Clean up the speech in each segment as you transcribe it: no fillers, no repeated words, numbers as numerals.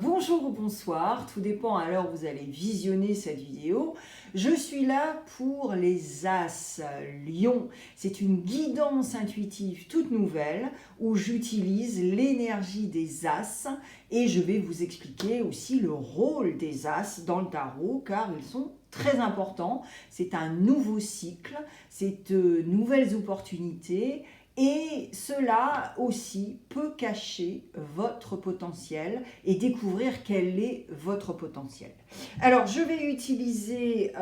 bonjour ou bonsoir, tout dépend à l'heure où vous allez visionner cette vidéo. Je suis là pour les As Lion. C'est une guidance intuitive toute nouvelle où j'utilise l'énergie des As et je vais vous expliquer aussi le rôle des As dans le tarot car ils sont très importants. C'est un nouveau cycle, c'est de nouvelles opportunités. Et cela aussi peut cacher votre potentiel et découvrir quel est votre potentiel. Alors, je vais utiliser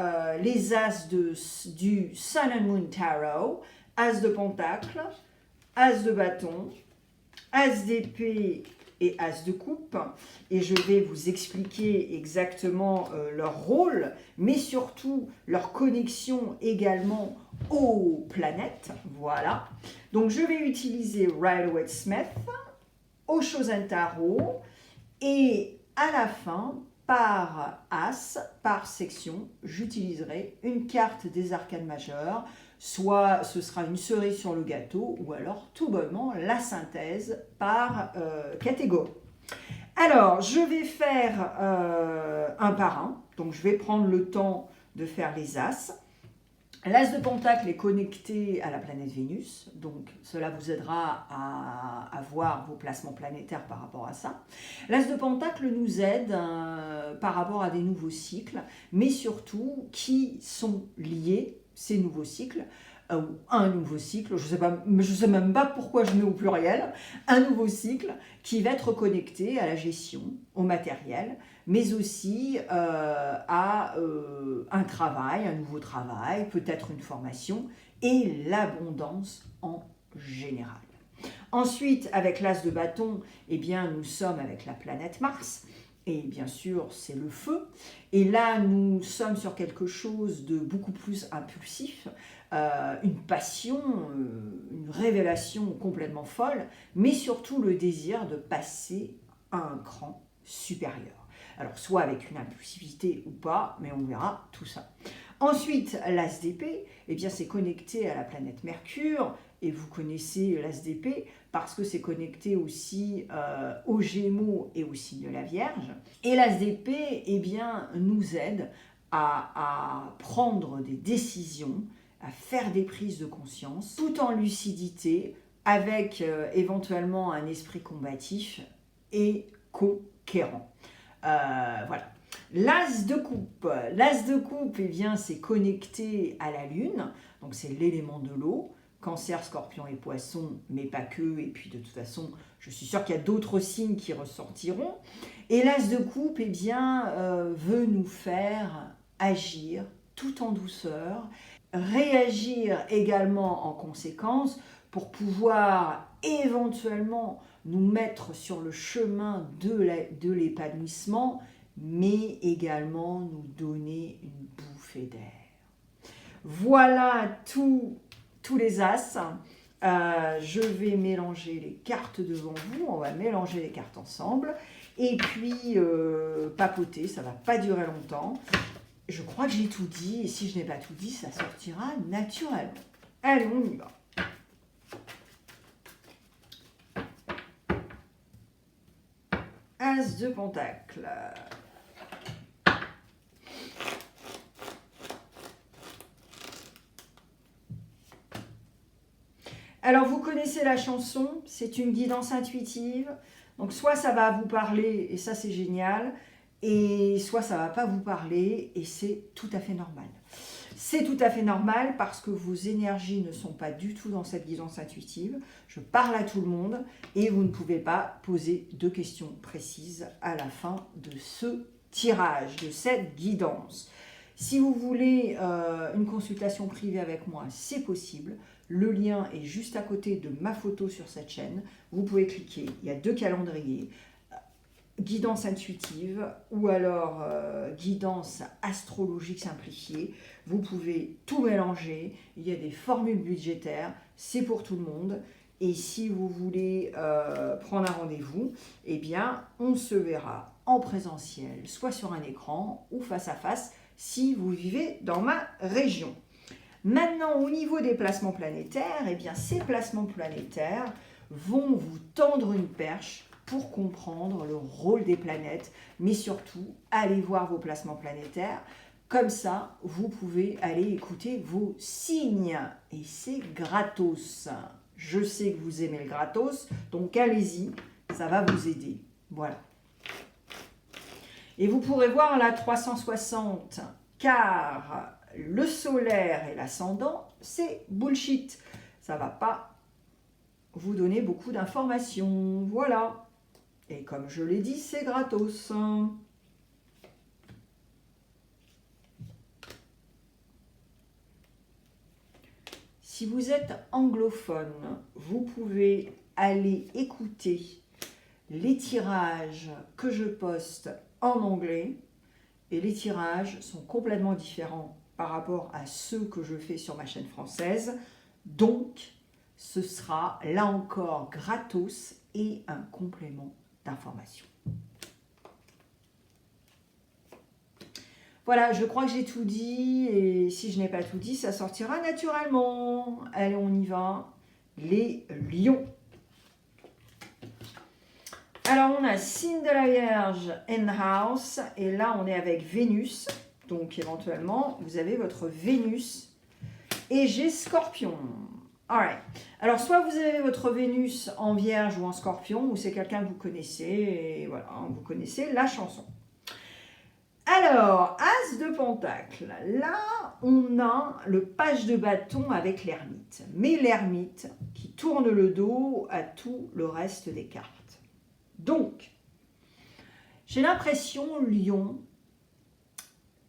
les As du Sun and Moon Tarot, As de Pentacle, As de Bâton, As d'épée et As de coupe, et je vais vous expliquer exactement leur rôle, mais surtout leur connexion également aux planètes, voilà. Donc je vais utiliser Rider-Waite-Smith, Osho-Zen Tarot, et à la fin, par As, par section, j'utiliserai une carte des arcanes majeures, soit ce sera une cerise sur le gâteau, ou alors tout bonnement la synthèse par catégorie. Alors, je vais faire un par un, donc je vais prendre le temps de faire les As. L'As de Pentacle est connecté à la planète Vénus, donc cela vous aidera à voir vos placements planétaires par rapport à ça. L'As de Pentacle nous aide par rapport à des nouveaux cycles, mais surtout qui sont liés, ces nouveaux cycles, un nouveau cycle, je sais même pas pourquoi je mets au pluriel, un nouveau cycle qui va être connecté à la gestion, au matériel, mais aussi à un travail, un nouveau travail, peut-être une formation et l'abondance en général. Ensuite, avec l'As de bâton, eh bien, nous sommes avec la planète Mars. Et bien sûr, c'est le feu. Et là, nous sommes sur quelque chose de beaucoup plus impulsif, une passion, une révélation complètement folle, mais surtout le désir de passer à un cran supérieur. Alors, soit avec une impulsivité ou pas, mais on verra tout ça. Ensuite, l'As d'épée, eh bien, c'est connecté à la planète Mercure, et vous connaissez l'As d'épée parce que c'est connecté aussi aux Gémeaux et au signe de la Vierge. Et l'As d'épée, eh bien, nous aide à prendre des décisions, à faire des prises de conscience, tout en lucidité, avec éventuellement un esprit combatif et conquérant. Voilà. L'As de coupe. L'As de coupe, eh bien, c'est connecté à la Lune, donc c'est l'élément de l'eau. Cancer, Scorpion et Poisson, mais pas que. Et puis de toute façon, je suis sûre qu'il y a d'autres signes qui ressortiront. Et l'As de coupe, eh bien, veut nous faire agir tout en douceur, réagir également en conséquence pour pouvoir éventuellement nous mettre sur le chemin de l'épanouissement, mais également nous donner une bouffée d'air. Voilà tous les As. Je vais mélanger les cartes devant vous, on va mélanger les cartes ensemble, et puis papoter, ça ne va pas durer longtemps. Je crois que j'ai tout dit, et si je n'ai pas tout dit, ça sortira naturellement. Allez, on y va. As de Pentacle. Alors, vous connaissez la chanson, c'est une guidance intuitive. Donc, soit ça va vous parler, et ça, c'est génial, et soit ça ne va pas vous parler, et c'est tout à fait normal. C'est tout à fait normal parce que vos énergies ne sont pas du tout dans cette guidance intuitive. Je parle à tout le monde, et vous ne pouvez pas poser de questions précises à la fin de ce tirage, de cette guidance. Si vous voulez une consultation privée avec moi, c'est possible. Le lien est juste à côté de ma photo sur cette chaîne. Vous pouvez cliquer, il y a 2 calendriers, guidance intuitive ou alors guidance astrologique simplifiée. Vous pouvez tout mélanger, il y a des formules budgétaires, c'est pour tout le monde. Et si vous voulez prendre un rendez-vous, eh bien, on se verra en présentiel, soit sur un écran ou face à face, si vous vivez dans ma région. Maintenant, au niveau des placements planétaires, eh bien, ces placements planétaires vont vous tendre une perche pour comprendre le rôle des planètes, mais surtout, allez voir vos placements planétaires. Comme ça, vous pouvez aller écouter vos signes. Et c'est gratos. Je sais que vous aimez le gratos, donc allez-y, ça va vous aider. Voilà. Et vous pourrez voir la 360, car le solaire et l'ascendant, c'est bullshit. Ça ne va pas vous donner beaucoup d'informations. Voilà. Et comme je l'ai dit, c'est gratos. Si vous êtes anglophone, vous pouvez aller écouter les tirages que je poste en anglais. Et les tirages sont complètement différents par rapport à ceux que je fais sur ma chaîne française. Donc, ce sera là encore gratos et un complément d'information. Voilà, je crois que j'ai tout dit, et si je n'ai pas tout dit, ça sortira naturellement. Allez, on y va. Les lions. Alors, on a signe de la Vierge in house, et là, on est avec Vénus. Donc, éventuellement, vous avez votre Vénus. Et j'ai Scorpion. Alright. Alors, soit vous avez votre Vénus en Vierge ou en Scorpion, ou c'est quelqu'un que vous connaissez, et voilà, vous connaissez la chanson. Alors, As de Pentacle, là, on a le page de bâton avec l'ermite. Mais l'ermite qui tourne le dos à tout le reste des cartes. Donc, j'ai l'impression, Lion,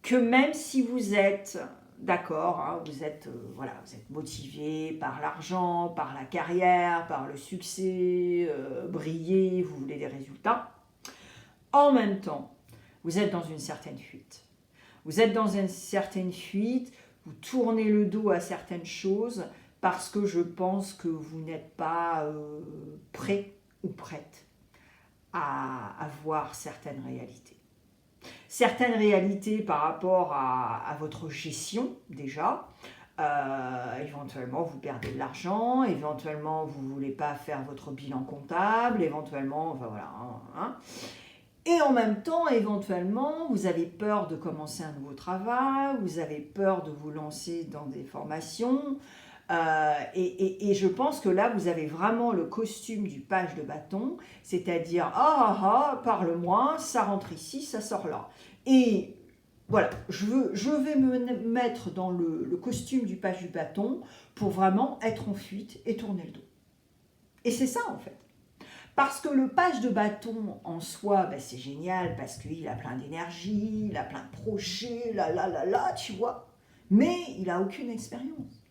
que même si vous êtes, d'accord, hein, vous êtes motivé par l'argent, par la carrière, par le succès, briller, vous voulez des résultats, en même temps, vous êtes dans une certaine fuite. Vous êtes dans une certaine fuite, vous tournez le dos à certaines choses parce que je pense que vous n'êtes pas prêt ou prête à voir certaines réalités. Certaines réalités par rapport à votre gestion déjà. Éventuellement, vous perdez de l'argent, éventuellement, vous ne voulez pas faire votre bilan comptable, éventuellement, enfin voilà, hein. Et en même temps, éventuellement, vous avez peur de commencer un nouveau travail, vous avez peur de vous lancer dans des formations. Et je pense que là, vous avez vraiment le costume du page de bâton, c'est-à-dire, parle-moi, ça rentre ici, ça sort là. Et voilà, je vais me mettre dans le costume du page du bâton pour vraiment être en fuite et tourner le dos. Et c'est ça, en fait. Parce que le page de bâton en soi, c'est génial parce qu'il a plein d'énergie, il a plein de projets, tu vois. Mais il n'a aucune expérience.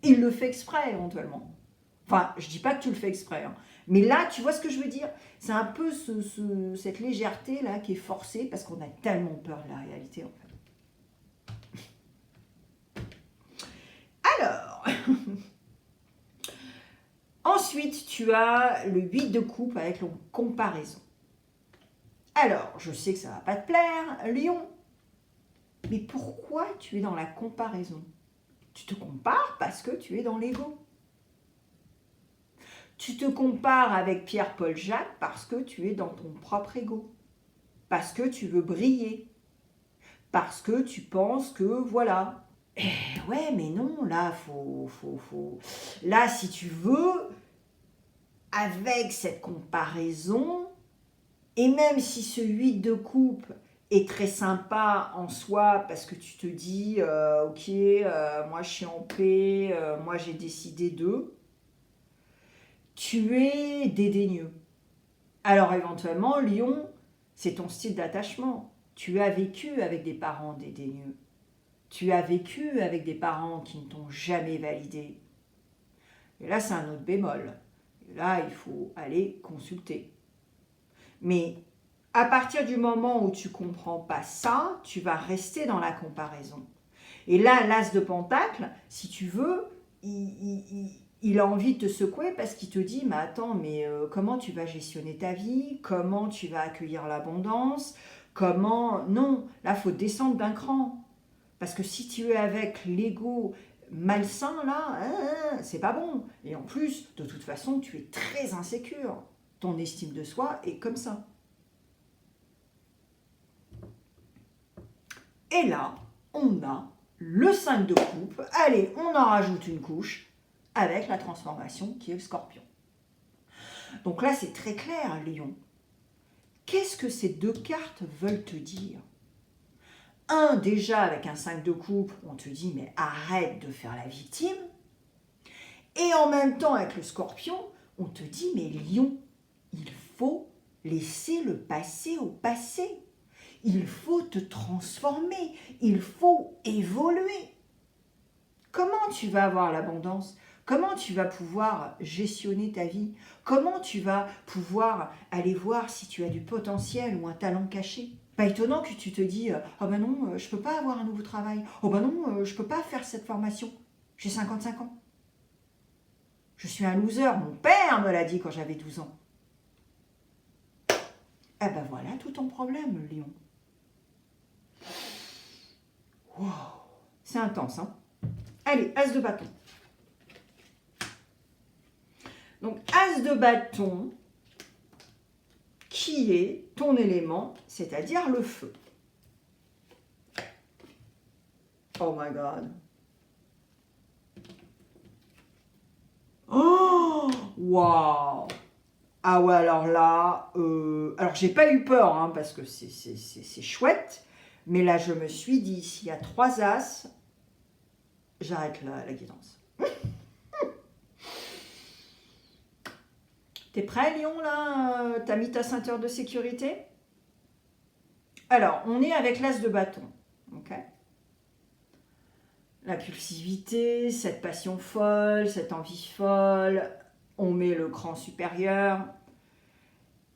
Il le fait exprès éventuellement. Enfin, je ne dis pas que tu le fais exprès. Hein. Mais là, tu vois ce que je veux dire? C'est un peu cette légèreté là qui est forcée parce qu'on a tellement peur de la réalité en fait. Alors... Ensuite, tu as le 8 de coupe avec la comparaison. Alors, je sais que ça ne va pas te plaire, Lion. Mais pourquoi tu es dans la comparaison? Tu te compares parce que tu es dans l'ego. Tu te compares avec Pierre-Paul Jacques parce que tu es dans ton propre ego. Parce que tu veux briller. Parce que tu penses que, voilà. Ouais, mais non, là, faut... Là, si tu veux, avec cette comparaison, et même si ce 8 de coupe est très sympa en soi, parce que tu te dis, ok, moi je suis en paix, moi j'ai décidé de, tu es dédaigneux. Alors éventuellement, Lion, c'est ton style d'attachement. Tu as vécu avec des parents dédaigneux. Tu as vécu avec des parents qui ne t'ont jamais validé. Et là, c'est un autre bémol. Et là, il faut aller consulter. Mais à partir du moment où tu ne comprends pas ça, tu vas rester dans la comparaison. Et là, l'as de pentacle, si tu veux, il a envie de te secouer parce qu'il te dit, mais attends, mais comment tu vas gestionner ta vie? Comment tu vas accueillir l'abondance? Comment... Non, là, il faut descendre d'un cran. Parce que si tu es avec l'ego malsain, là, c'est pas bon. Et en plus, de toute façon, tu es très insécure. ton estime de soi est comme ça. Et là, on a le 5 de coupe. Allez, on en rajoute une couche avec la transformation qui est le scorpion. Donc là, c'est très clair, Lion. Qu'est-ce que ces deux cartes veulent te dire? Un, déjà, avec un 5 de coupe, on te dit, mais arrête de faire la victime. Et en même temps, avec le scorpion, on te dit, mais Lion, il faut laisser le passé au passé. Il faut te transformer. Il faut évoluer. Comment tu vas avoir l'abondance? Comment tu vas pouvoir gestionner ta vie? Comment tu vas pouvoir aller voir si tu as du potentiel ou un talent caché? Pas étonnant que tu te dis « Oh ben non, je ne peux pas avoir un nouveau travail. Oh ben non, je ne peux pas faire cette formation. J'ai 55 ans. Je suis un loser. Mon père me l'a dit quand j'avais 12 ans. » Eh ben voilà tout ton problème, Lion. Wow. C'est intense, hein? Allez, As de bâton. Donc, As de bâton, qui est ton élément, c'est-à-dire le feu. Oh my God. Oh, waouh. Ah ouais, alors là, alors j'ai pas eu peur, hein, parce que c'est chouette, mais là, je me suis dit, s'il y a 3 As, j'arrête la guidance. T'es prêt, Lion, là? T'as mis ta ceinture de sécurité? Alors, on est avec l'As de bâton. Ok. L'impulsivité, cette passion folle, cette envie folle. On met le cran supérieur.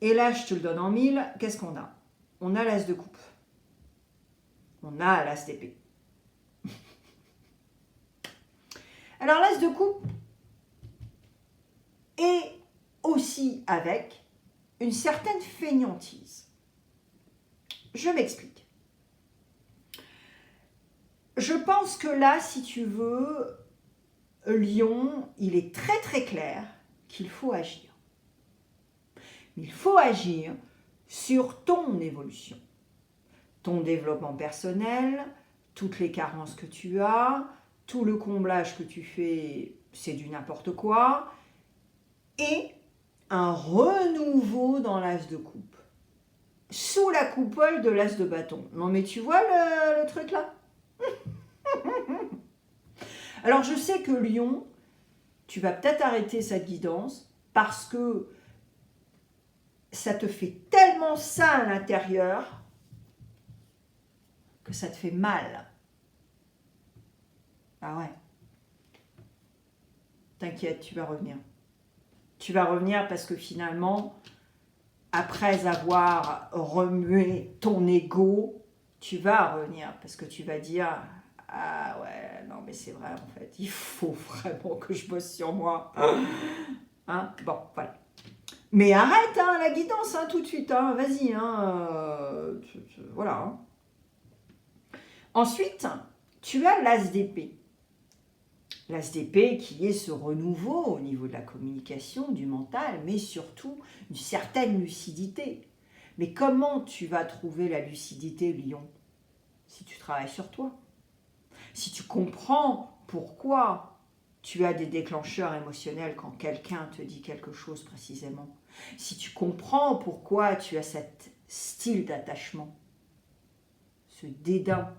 Et là, je te le donne en 1000. Qu'est-ce qu'on a? On a l'As de coupe. On a l'As d'épée. Alors, l'As de coupe est aussi avec une certaine fainéantise. Je m'explique. Je pense que là, si tu veux, Lion, il est très très clair qu'il faut agir. Il faut agir sur ton évolution, ton développement personnel, toutes les carences que tu as, tout le comblage que tu fais, c'est du n'importe quoi, et un renouveau dans l'As de coupe, sous la coupole de l'As de bâton. Non mais tu vois le truc là? Alors je sais que Lion, tu vas peut-être arrêter cette guidance parce que ça te fait tellement ça à l'intérieur que ça te fait mal. Ah ouais. T'inquiète, tu vas revenir. Tu vas revenir parce que finalement, après avoir remué ton ego, tu vas revenir parce que tu vas dire « Ah ouais, non mais c'est vrai en fait, il faut vraiment que je bosse sur moi. » Hein? Bon, voilà. Mais arrête hein, la guidance hein, tout de suite, hein, vas-y. Hein, voilà. Hein. Ensuite, tu as l'As d'épée. L'As d'épée qui est ce renouveau au niveau de la communication, du mental, mais surtout une certaine lucidité. Mais comment tu vas trouver la lucidité, Lion? Si tu travailles sur toi. Si tu comprends pourquoi tu as des déclencheurs émotionnels quand quelqu'un te dit quelque chose précisément. Si tu comprends pourquoi tu as cet style d'attachement, ce dédain.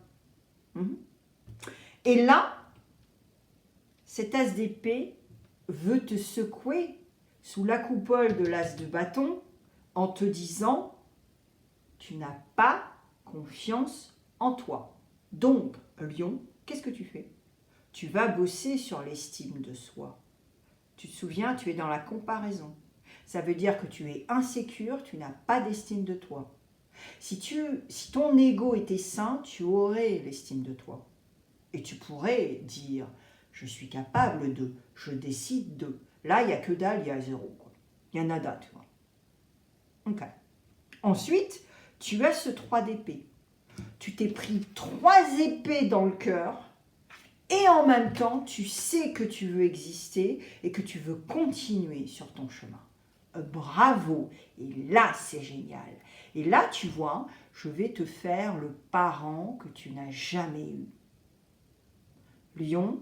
Et là, cet As d'épée veut te secouer sous la coupole de l'As de bâton en te disant « Tu n'as pas confiance en toi. » Donc, Lion, qu'est-ce que tu fais? Tu vas bosser sur l'estime de soi. Tu te souviens, tu es dans la comparaison. Ça veut dire que tu es insécure, tu n'as pas d'estime de toi. Si ton ego était sain, tu aurais l'estime de toi. Et tu pourrais dire « Je suis capable de, je décide de. » Là, il n'y a que dalle, il y a 0. Il y a nada, tu vois. Ok. Ensuite, tu as ce 3 d'épée. Tu t'es pris 3 épées dans le cœur et en même temps, tu sais que tu veux exister et que tu veux continuer sur ton chemin. Bravo. Et là, c'est génial. Et là, tu vois, je vais te faire le parent que tu n'as jamais eu. Lion,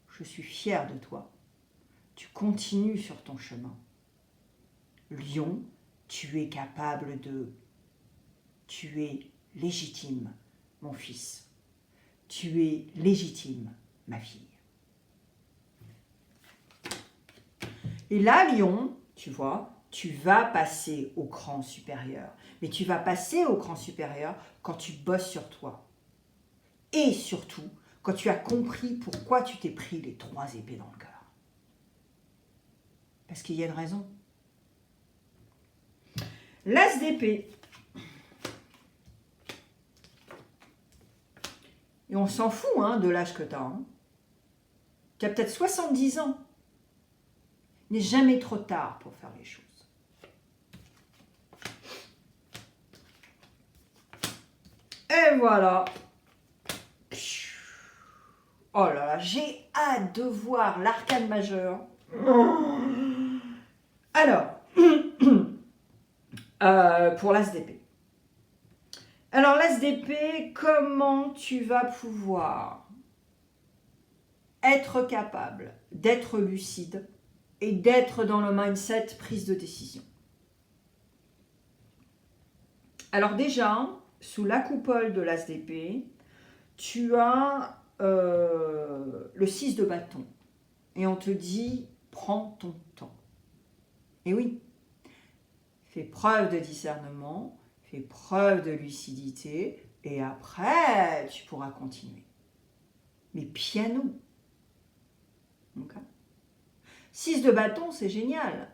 je suis fière de toi. Tu continues sur ton chemin. Lion, tu es capable de... Tu es légitime, mon fils. Tu es légitime, ma fille. Et là, Lion, tu vois, tu vas passer au cran supérieur. Mais tu vas passer au cran supérieur quand tu bosses sur toi. Et surtout, quand tu as compris pourquoi tu t'es pris les 3 épées dans le cœur. Parce qu'il y a une raison. L'as d'épée. Et on s'en fout de l'âge que tu as. Tu as peut-être 70 ans. Il n'est jamais trop tard pour faire les choses. Et voilà. Oh là là, j'ai hâte de voir l'arcane majeur. Alors, pour l'as d'épée. Alors, l'as d'épée, comment tu vas pouvoir être capable d'être lucide et d'être dans le mindset prise de décision? Alors déjà, sous la coupole de l'as d'épée, tu as le 6 de bâton. Et on te dit, prends ton temps. Et oui, fais preuve de discernement, fais preuve de lucidité, et après, tu pourras continuer. Mais piano. Okay. 6 de bâton, c'est génial.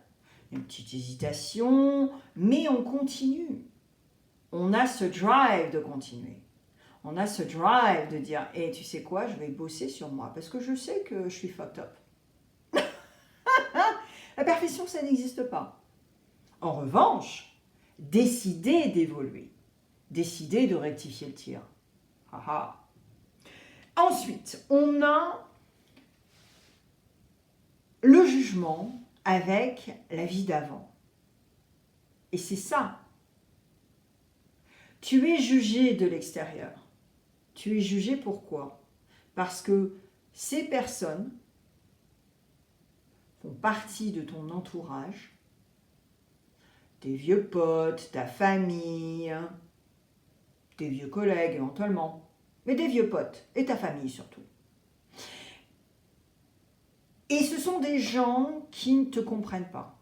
Une petite hésitation, mais on continue. On a ce drive de continuer. On a ce drive de dire, hey, tu sais quoi, je vais bosser sur moi, parce que je sais que je suis fucked up. La perfection, ça n'existe pas. En revanche, décider d'évoluer, décider de rectifier le tir. Aha. Ensuite, on a le jugement avec la vie d'avant. Et c'est ça. Tu es jugé de l'extérieur. Tu es jugé pourquoi? Parce que ces personnes font partie de ton entourage, tes vieux potes, ta famille, tes vieux collègues éventuellement, mais des vieux potes et ta famille surtout. Et ce sont des gens qui ne te comprennent pas.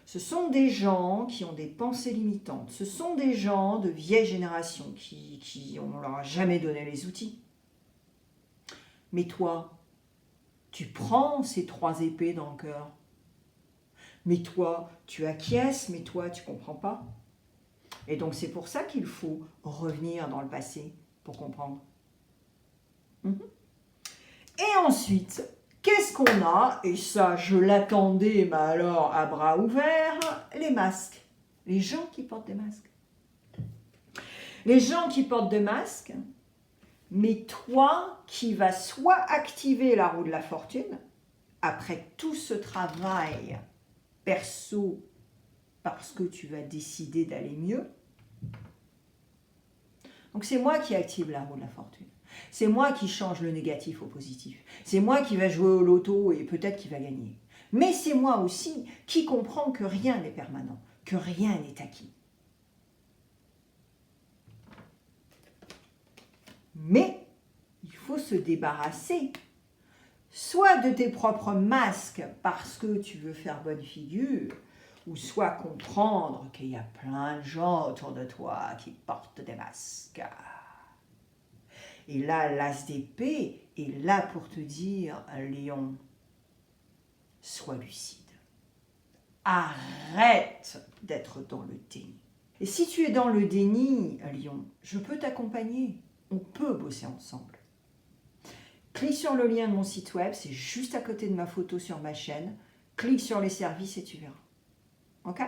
Ce sont des gens qui ont des pensées limitantes. Ce sont des gens de vieille génération qui on ne leur a jamais donné les outils. Mais toi, tu prends ces 3 épées dans le cœur. Mais toi, tu acquiesces, mais toi, tu ne comprends pas. Et donc, c'est pour ça qu'il faut revenir dans le passé pour comprendre. Et ensuite, qu'est-ce qu'on a? Et ça, je l'attendais, mais alors à bras ouverts, les masques. Les gens qui portent des masques. Les gens qui portent des masques, mais toi qui vas soit activer la roue de la fortune, après tout ce travail perso, parce que tu vas décider d'aller mieux. Donc c'est moi qui active la roue de la fortune. C'est moi qui change le négatif au positif. C'est moi qui va jouer au loto et peut-être qui va gagner. Mais c'est moi aussi qui comprend que rien n'est permanent, que rien n'est acquis. Mais il faut se débarrasser soit de tes propres masques parce que tu veux faire bonne figure, ou soit comprendre qu'il y a plein de gens autour de toi qui portent des masques. Et là, l'as d'épée est là pour te dire, Lion, sois lucide. Arrête d'être dans le déni. Et si tu es dans le déni, Lion, je peux t'accompagner. On peut bosser ensemble. Clique sur le lien de mon site web, c'est juste à côté de ma photo sur ma chaîne. Clique sur les services et tu verras. Ok?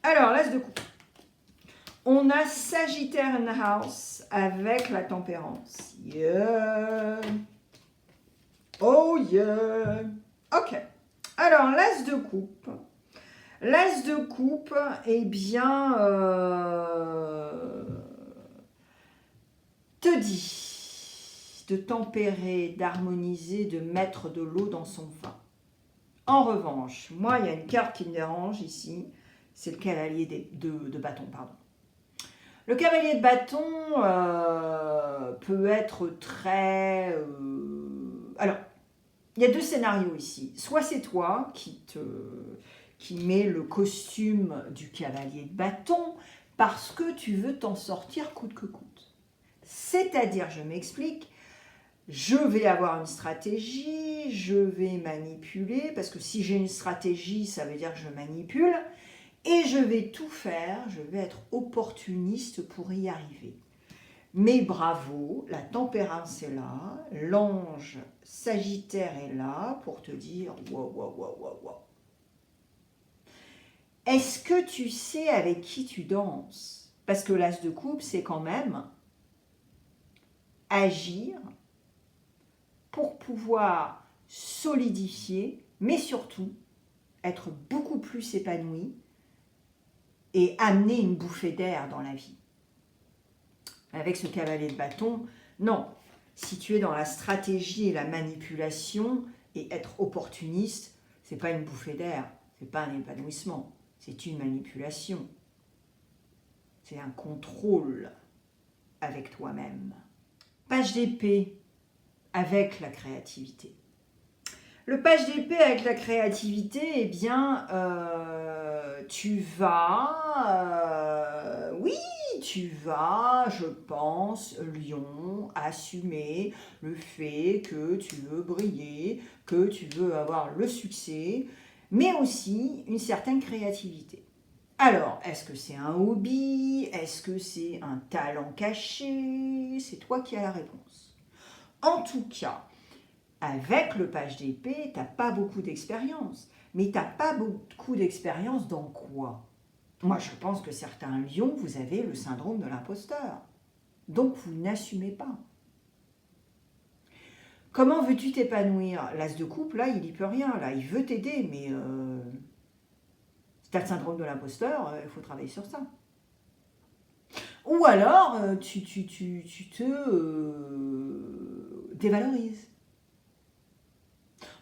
Alors, l'as de coupe. On a Sagittaire in the house avec la tempérance. Yeah! Oh yeah! Ok. Alors, l'as de coupe. L'as de coupe, eh bien, te dit de tempérer, d'harmoniser, de mettre de l'eau dans son vin. En revanche, moi, il y a une carte qui me dérange ici, c'est le cavalier de bâton, pardon. Le cavalier de bâton peut être très... Alors, il y a deux scénarios ici. Soit c'est toi qui mets le costume du cavalier de bâton parce que tu veux t'en sortir coûte que coûte. C'est-à-dire, je m'explique, je vais avoir une stratégie, je vais manipuler, parce que si j'ai une stratégie, ça veut dire que je manipule, et je vais tout faire, je vais être opportuniste pour y arriver. Mais bravo, la tempérance est là, l'ange Sagittaire est là pour te dire wow, wow, wow, wow, wow. Est-ce que tu sais avec qui tu danses? Parce que l'as de coupe, c'est quand même agir pour pouvoir solidifier, mais surtout être beaucoup plus épanoui et amener une bouffée d'air dans la vie. Avec ce cavalier de bâton, non. Si tu es dans la stratégie et la manipulation et être opportuniste, c'est pas une bouffée d'air, c'est pas un épanouissement, c'est une manipulation. C'est un contrôle avec toi-même. Page d'épée avec la créativité. Le page d'épée avec la créativité, eh bien, tu vas, je pense, Lion, assumer le fait que tu veux briller, que tu veux avoir le succès, mais aussi une certaine créativité. Alors, est-ce que c'est un hobby? Est-ce que c'est un talent caché? C'est toi qui as la réponse. En tout cas, avec le page d'épée, tu n'as pas beaucoup d'expérience. Mais tu n'as pas beaucoup d'expérience dans quoi? Moi, je pense que certains lions, vous avez le syndrome de l'imposteur. Donc, vous n'assumez pas. Comment veux-tu t'épanouir? L'as de coupe, là, il n'y peut rien. Là, il veut t'aider, mais si tu as le syndrome de l'imposteur, il faut travailler sur ça. Ou alors, tu te dévalorises.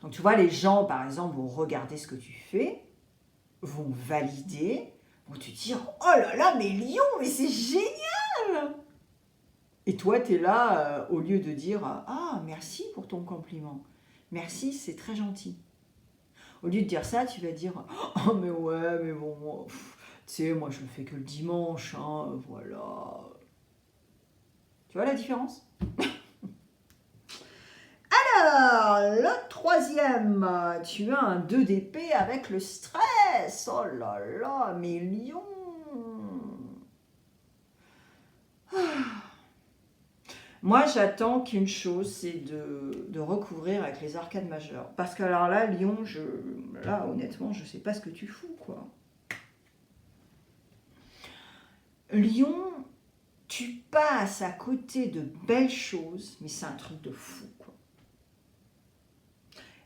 Donc tu vois, les gens, par exemple, vont regarder ce que tu fais, vont valider, vont te dire « Oh là là, mais Lion, mais c'est génial !» Et toi, tu es là, au lieu de dire « Ah, merci pour ton compliment. Merci, c'est très gentil. » Au lieu de dire ça, tu vas dire « Oh, mais ouais, mais bon, tu sais, moi, je le fais que le dimanche, hein, voilà. » Tu vois la différence? Alors, le troisième, tu as un 2 d'épée avec le stress. Oh là là, mes lions. Moi, j'attends qu'une chose, c'est de recouvrir avec les arcades majeures. Parce que alors là, Lion, là, honnêtement, je ne sais pas ce que tu fous, quoi. Lion, tu passes à côté de belles choses, mais c'est un truc de fou, quoi.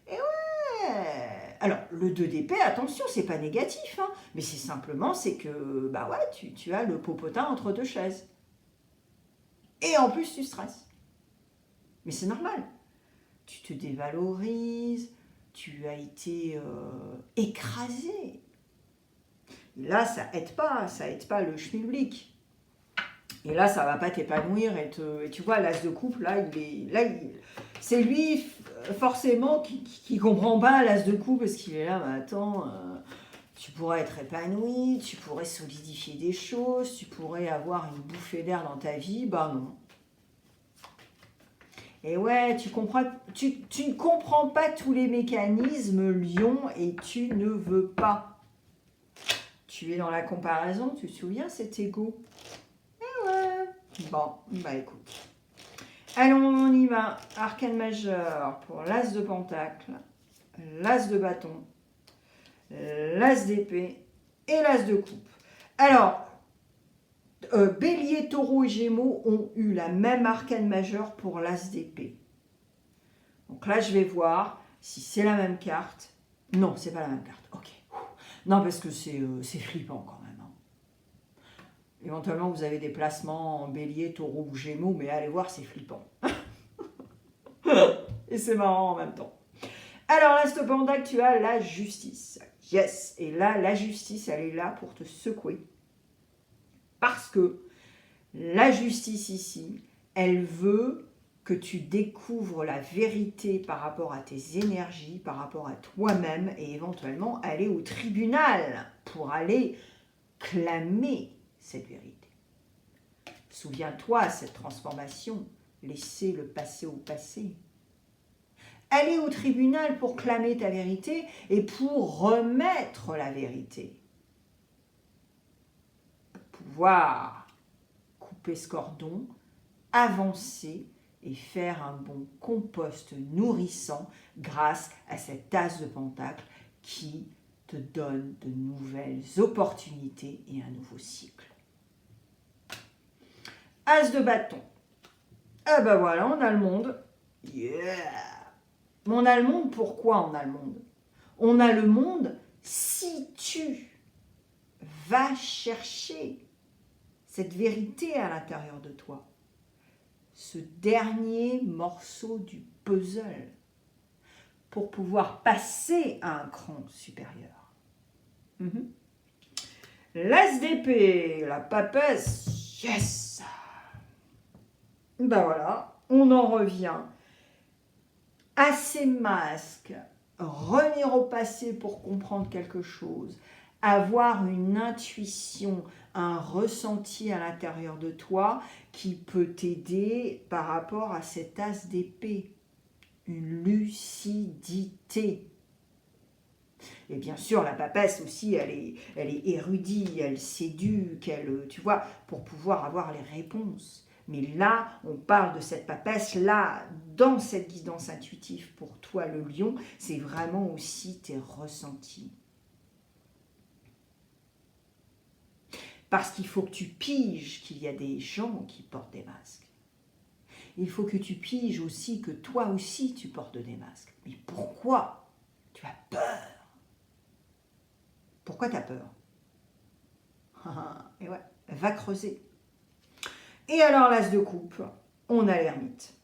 Et ouais. Alors, le 2 d'épée, attention, c'est pas négatif, hein, mais c'est simplement, c'est que, bah ouais, tu as le popotin entre deux chaises. Et en plus, tu stresses. Mais c'est normal. Tu te dévalorises, tu as été écrasé. Et là, ça aide pas le schmilblick. Et là, ça va pas t'épanouir et tu vois, l'as de coupe, là, c'est lui forcément qui comprend pas l'as de coupe parce qu'il est là, mais attends, tu pourrais être épanoui, tu pourrais solidifier des choses, tu pourrais avoir une bouffée d'air dans ta vie, bah non. Et ouais, tu ne comprends pas tous les mécanismes, Lion, et tu ne veux pas. Tu es dans la comparaison, tu te souviens, cet ego. Et ouais. Bon, bah écoute. Allons, on y va. Arcane majeur pour l'as de pentacle, l'as de bâton, l'as d'épée et l'as de coupe. Alors, Bélier, Taureau et Gémeaux ont eu la même arcane majeure pour l'as d'épée. Donc là, je vais voir si c'est la même carte. Non, c'est pas la même carte. Ok. Non, parce que c'est flippant quand même, hein. Éventuellement, vous avez des placements en bélier, taureau ou gémeaux, mais allez voir, c'est flippant. Et c'est marrant en même temps. Alors là, cependant, tu as la justice. Yes. Et là, la justice, elle est là pour te secouer. Parce que la justice ici, elle veut que tu découvres la vérité par rapport à tes énergies, par rapport à toi-même, et éventuellement aller au tribunal pour aller clamer cette vérité. Souviens-toi, cette transformation, laissez le passé au passé. Aller au tribunal pour clamer ta vérité et pour remettre la vérité. Pouvoir couper ce cordon, avancer et faire un bon compost nourrissant grâce à cette as de pentacle qui te donne de nouvelles opportunités et un nouveau cycle. As de bâton. Ah ben voilà, on a le monde. Yeah! Mais on a le monde, pourquoi on a le monde? On a le monde si tu vas chercher cette vérité à l'intérieur de toi. Ce dernier morceau du puzzle pour pouvoir passer à un cran supérieur. L'as d'épée, la papesse, yes! Ben voilà, on en revient à ces masques, revenir au passé pour comprendre quelque chose, avoir une intuition, un ressenti à l'intérieur de toi qui peut t'aider par rapport à cet as d'épée, une lucidité. Et bien sûr, la papesse aussi, elle est érudite, elle s'éduque, tu vois, pour pouvoir avoir les réponses. Mais là, on parle de cette papesse, là, dans cette guidance intuitive pour toi, le lion, c'est vraiment aussi tes ressentis. Parce qu'il faut que tu piges qu'il y a des gens qui portent des masques. Il faut que tu piges aussi que toi aussi tu portes des masques. Mais pourquoi tu as peur? Pourquoi tu as peur? Et ouais, va creuser. Et alors, l'as de coupe, on a l'ermite.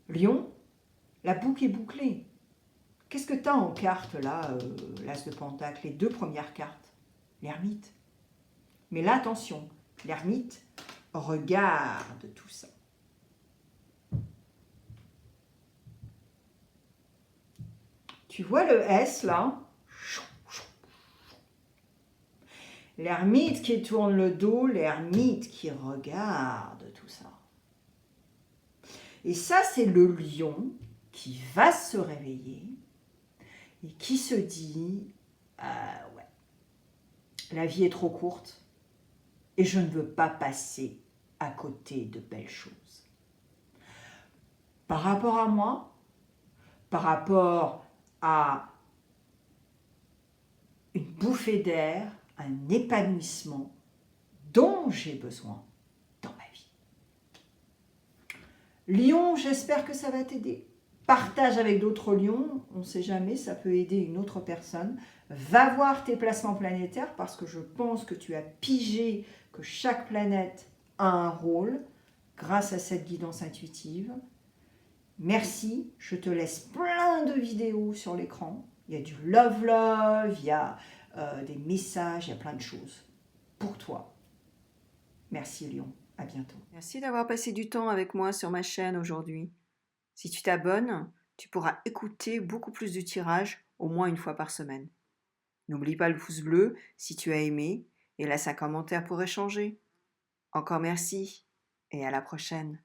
Lion, la boucle est bouclée. Qu'est-ce que tu as en carte là, l'as de pentacle, les deux premières cartes? L'ermite. Mais là, attention, l'ermite regarde tout ça. Tu vois le S là? L'ermite qui tourne le dos, l'ermite qui regarde tout ça. Et ça, c'est le lion qui va se réveiller et qui se dit ouais, la vie est trop courte et je ne veux pas passer à côté de belles choses. Par rapport à moi, par rapport à une bouffée d'air, un épanouissement dont j'ai besoin dans ma vie. Lion, j'espère que ça va t'aider. Partage avec d'autres lions, on ne sait jamais, ça peut aider une autre personne. Va voir tes placements planétaires parce que je pense que tu as pigé que chaque planète a un rôle grâce à cette guidance intuitive. Merci, je te laisse plein de vidéos sur l'écran. Il y a du love, il y a des messages, il y a plein de choses pour toi. Merci Lion, à bientôt. Merci d'avoir passé du temps avec moi sur ma chaîne aujourd'hui. Si tu t'abonnes, tu pourras écouter beaucoup plus de tirages au moins une fois par semaine. N'oublie pas le pouce bleu si tu as aimé et laisse un commentaire pour échanger. Encore merci et à la prochaine.